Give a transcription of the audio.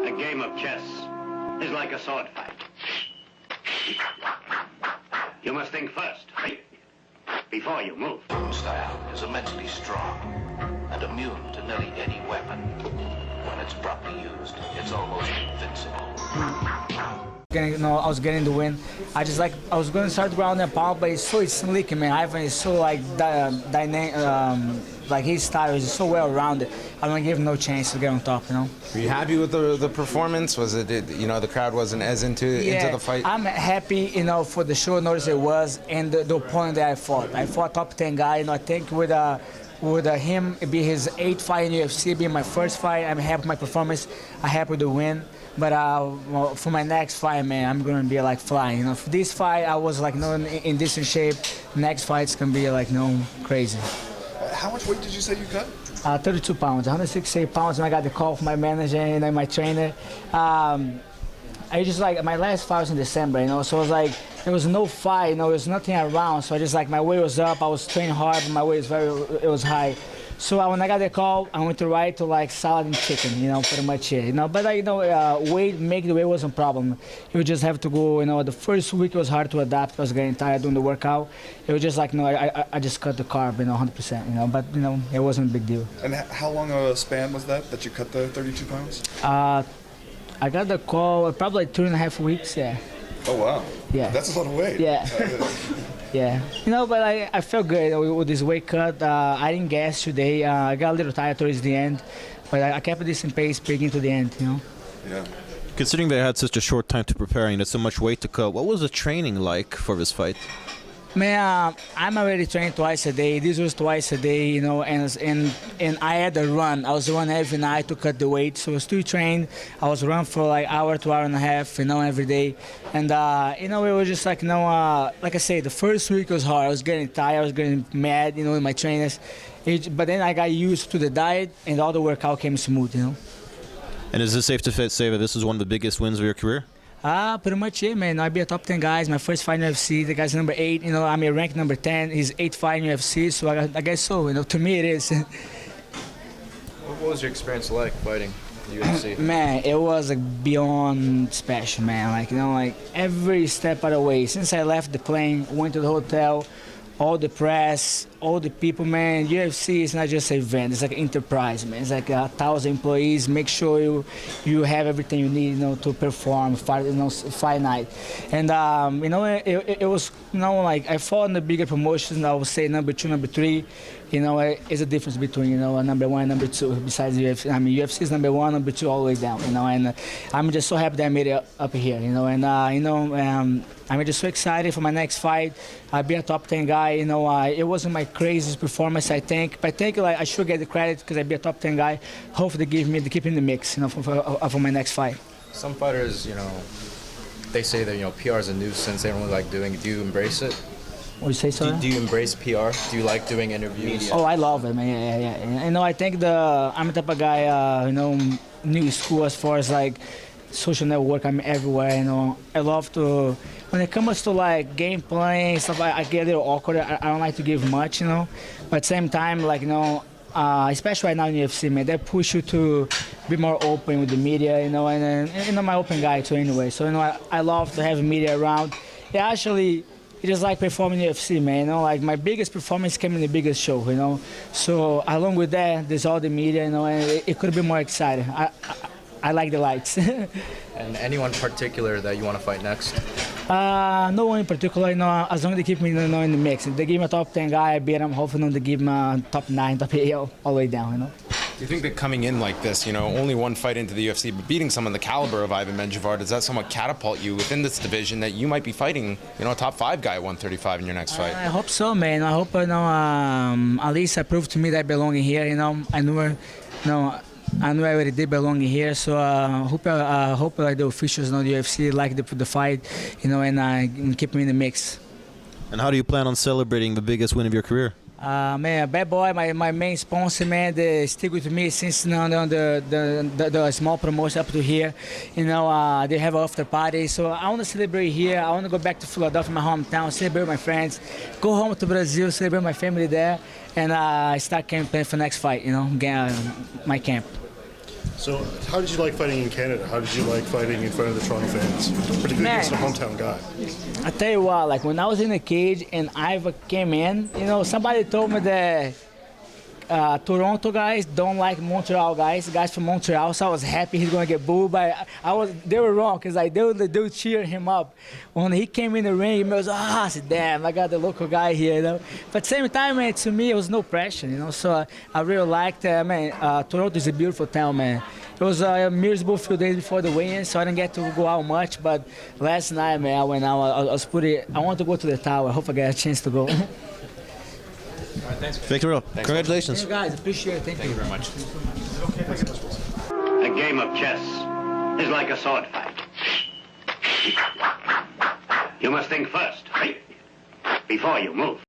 A game of chess is like a sword fight. You must think first, before you move. Style is immensely strong and immune to nearly any weapon. When it's properly used, it's almost invincible. I was getting the win. I was going to start ground and pound, but it's so slick, man. Ivan is so dynamic, like his style is so well rounded. I don't give him no chance to get on top, Were you happy with the performance? Was it, the crowd wasn't as into the fight? I'm happy, for the short notice it was, and the opponent that I fought. I fought top 10 guy, I think with him, it be his 8th fight in UFC, be my first fight. I'm happy with my performance. I'm happy with the win. But for my next fight, man, I'm gonna be like flying. For this fight, I was like in decent shape. Next fight's gonna be like crazy. How much weight did you say you cut? 32 pounds, 168 pounds. And I got the call from my manager and my trainer. I just my last fight was in December, so it was like there was no fight, there was nothing around. So I just my weight was up. I was training hard, but my weight was high. So when I got the call, I went right to salad and chicken, pretty much it, But weight wasn't a problem. You just have to go, the first week it was hard to adapt. I was getting tired doing the workout. It was just I just cut the carb, 100%, But it wasn't a big deal. And how long a span was that you cut the 32 pounds? I got the call probably 2.5 weeks. Yeah. Oh wow. Yeah. That's a lot of weight. Yeah. Yeah, but I felt good with this weight cut. I didn't gas today. I got a little tired towards the end, but I kept a decent pace pegging to the end, Yeah. Considering they had such a short time to prepare and so much weight to cut, what was the training like for this fight? Man, I'm already training twice a day. This was twice a day, and I had a run. I was running every night to cut the weight, so I was still trained. I was running for hour to hour and a half, every day. And, it was just like I say, the first week was hard. I was getting tired, I was getting mad, with my trainers. But then I got used to the diet, and all the workout came smooth, And is it safe to say that this is one of the biggest wins of your career? Pretty much it, man. I be a top 10 guys. My first fight in UFC, the guy's number 8. I'm a ranked number 10. He's 8th fight in UFC, so I guess so. To me it is. What was your experience like fighting UFC? Man, it was beyond special, man. Every step of the way. Since I left the plane, went to the hotel, all the press, all the people, man. UFC is not just an event; it's like an enterprise, man. It's like 1,000 employees. Make sure you have everything you need, to perform fight night. And it was, I fought in the bigger promotions. I would say number 2, number 3. It's a difference between a number 1 and number 2. Besides UFC, UFC is number 1, number 2, all the way down. And I'm just so happy that I made it up here. I'm just so excited for my next fight. I'll be a top 10 guy. It wasn't my craziest performance, I think. But I think I should get the credit because I'll be a top 10 guy. Hopefully they keep me in the mix, for my next fight. Some fighters, they say that, PR is a nuisance. They don't really like doing it. Do you embrace it? What you say, sir? Do you embrace PR? Do you like doing interviews? Oh, I love it, man. Yeah. I think I'm the type of guy, new school as far as social network. I'm everywhere. I love to. When it comes to game playing stuff, I get a little awkward. I don't like to give much, But at the same time, especially right now in UFC, man, they push you to be more open with the media, and I'm an open guy too, anyway. So I love to have media around. Yeah, actually. It's just like performing in UFC, man. My biggest performance came in the biggest show, So along with that, there's all the media, and it could be more exciting. I like the lights. And anyone particular that you want to fight next? No one in particular, as long as they keep me in the mix. If they give me a top 10 guy, I beat them. Hopefully they give me a top 9, top 8, all the way down, Do you think that coming in like this, only one fight into the UFC, but beating someone the caliber of Ivan, does that somewhat catapult you within this division that you might be fighing, a top 5 guy at 135 in your next fight? I hope so, man. I hope, at least I proved to me that I belong in here, I knew I already did belong in here, so I hope the officials the UFC like the fight, and keep me in the mix. And how do you plan on celebrating the biggest win of your career? Man, Bad Boy, my main sponsor, man, they stick with me since the small promotion up to here. They have an after party, so I want to celebrate here. I want to go back to Philadelphia, my hometown, celebrate with my friends, go home to Brazil, celebrate my family there, and start campaigning for next fight. My camp. So, how did you like fighting in Canada? How did you like fighting in front of the Toronto fans, particularly against a hometown guy? I tell you what, like when I was in the cage and Iva came in, you know, somebody told me that Toronto guys don't like Montreal guys from Montreal, so I was happy he's gonna get booed, but they were wrong, because like they would cheer him up. When he came in the ring, I was I said, damn, I got the local guy here, you know. But at the same time, man, to me, it was no pressure, you know, so I really liked, man, Toronto is a beautiful town, man. It was miserable a few days before the weigh-in, so I didn't get to go out much, but last night, man, I went out, I want to go to the tower, I hope I get a chance to go. Victor, congratulations. Hey guys, appreciate it. Thank you very much. A game of chess is like a sword fight. You must think first, right? Before you move.